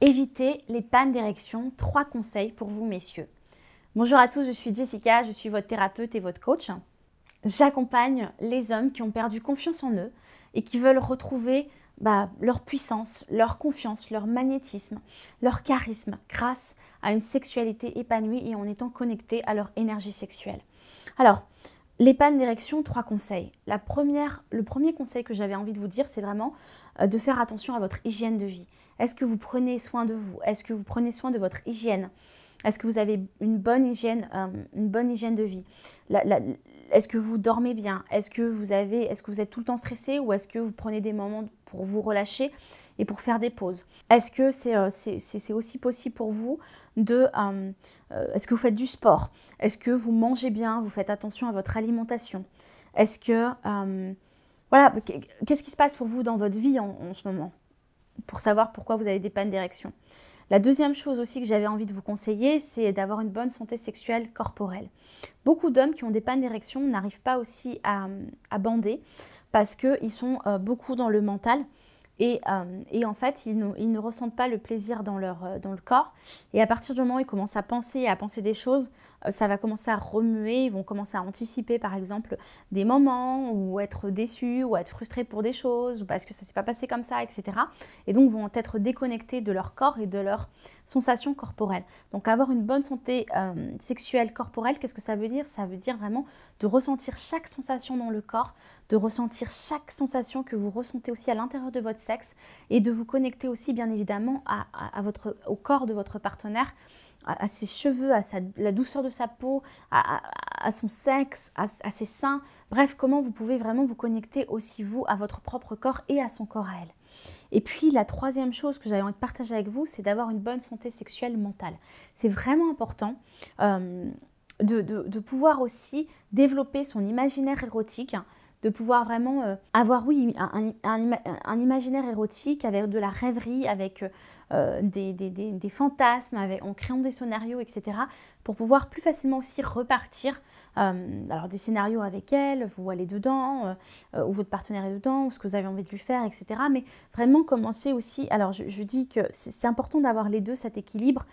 Évitez les pannes d'érection. 3 conseils pour vous, messieurs. Bonjour à tous, je suis Jessica, je suis votre thérapeute et votre coach. J'accompagne les hommes qui ont perdu confiance en eux et qui veulent retrouver leur puissance, leur confiance, leur magnétisme, leur charisme grâce à une sexualité épanouie et en étant connectés à leur énergie sexuelle. Alors, les pannes d'érection, 3 conseils. Le premier conseil que j'avais envie de vous dire, c'est vraiment de faire attention à votre hygiène de vie. Est-ce que vous prenez soin de vous? Est-ce que vous prenez soin de votre hygiène? Est-ce que vous avez une bonne hygiène de vie? Est-ce que vous dormez bien? Est-ce que vous êtes tout le temps stressé ou est-ce que vous prenez des moments pour vous relâcher et pour faire des pauses? Est-ce que c'est aussi possible pour vous est-ce que vous faites du sport? Est-ce que vous mangez bien? Vous faites attention à votre alimentation? Est-ce que qu'est-ce qui se passe pour vous dans votre vie en ce moment pour savoir pourquoi vous avez des pannes d'érection? La deuxième chose aussi que j'avais envie de vous conseiller, c'est d'avoir une bonne santé sexuelle corporelle. Beaucoup d'hommes qui ont des pannes d'érection n'arrivent pas aussi à bander parce qu'ils sont beaucoup dans le mental et en fait, ils ne ressentent pas le plaisir dans le corps. Et à partir du moment où ils commencent à penser des choses, ça va commencer à remuer, ils vont commencer à anticiper par exemple des moments ou être déçus ou être frustrés pour des choses ou parce que ça ne s'est pas passé comme ça, etc. Et donc vont être déconnectés de leur corps et de leurs sensations corporelles. Donc avoir une bonne santé sexuelle corporelle, qu'est-ce que ça veut dire? Ça veut dire vraiment de ressentir chaque sensation dans le corps, de ressentir chaque sensation que vous ressentez aussi à l'intérieur de votre sexe et de vous connecter aussi bien évidemment au corps de votre partenaire, à ses cheveux, la douceur de sa peau, à son sexe, à ses seins. Bref, comment vous pouvez vraiment vous connecter aussi vous à votre propre corps et à son corps à elle. Et puis la troisième chose que j'avais envie de partager avec vous, c'est d'avoir une bonne santé sexuelle mentale. C'est vraiment important de pouvoir aussi développer son imaginaire érotique, de pouvoir vraiment avoir, oui, un imaginaire érotique avec de la rêverie, avec des fantasmes, en créant des scénarios, etc. pour pouvoir plus facilement aussi repartir. Alors des scénarios avec elle, vous allez dedans, ou votre partenaire est dedans, ou ce que vous avez envie de lui faire, etc. Mais vraiment commencer aussi, alors je dis que c'est important d'avoir les deux, cet équilibre,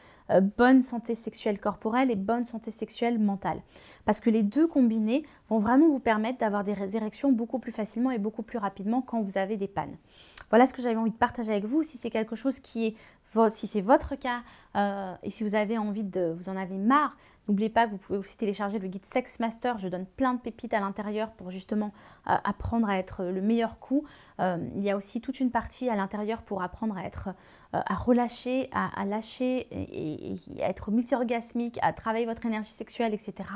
bonne santé sexuelle corporelle et bonne santé sexuelle mentale. Parce que les deux combinés vont vraiment vous permettre d'avoir des érections beaucoup plus facilement et beaucoup plus rapidement quand vous avez des pannes. Voilà ce que j'avais envie de partager avec vous. Si c'est quelque chose si c'est votre cas et si vous avez envie vous en avez marre, n'oubliez pas que vous pouvez aussi télécharger le guide Sex Master. Je donne plein de pépites à l'intérieur pour justement apprendre à être le meilleur coup. Il y a aussi toute une partie à l'intérieur pour apprendre à relâcher, à lâcher et à être multi-orgasmique, à travailler votre énergie sexuelle, etc.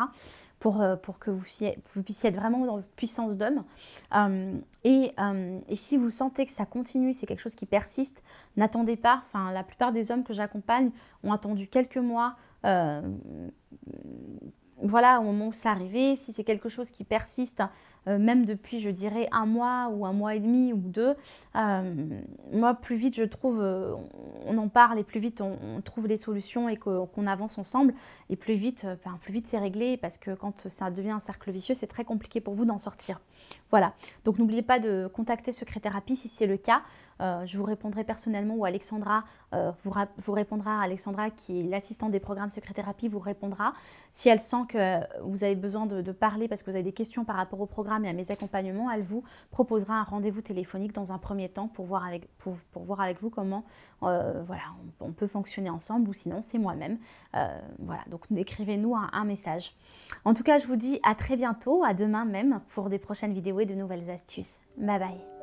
pour que vous puissiez être vraiment dans votre puissance d'homme. Et si vous sentez que ça continue, c'est quelque chose qui persiste, n'attendez pas. Enfin, la plupart des hommes que j'accompagne ont attendu quelques mois. Voilà, au moment où c'est arrivé, si c'est quelque chose qui persiste, même depuis, je dirais, 1 mois ou 1 mois et demi ou 2, moi, plus vite, je trouve, on en parle et plus vite, on trouve des solutions et qu'on avance ensemble. Et plus vite c'est réglé parce que quand ça devient un cercle vicieux, c'est très compliqué pour vous d'en sortir. Voilà, donc n'oubliez pas de contacter Secret-Thérapie si c'est le cas. Je vous répondrai personnellement ou Alexandra vous répondra. Alexandra, qui est l'assistante des programmes Secret-Thérapie, vous répondra. Si elle sent que vous avez besoin de parler parce que vous avez des questions par rapport au programme et à mes accompagnements, elle vous proposera un rendez-vous téléphonique dans un premier temps pour voir avec vous comment on peut fonctionner ensemble, ou sinon c'est moi-même. Voilà, donc écrivez-nous un message. En tout cas, je vous dis à très bientôt, à demain même pour des prochaines vidéos et de nouvelles astuces. Bye bye.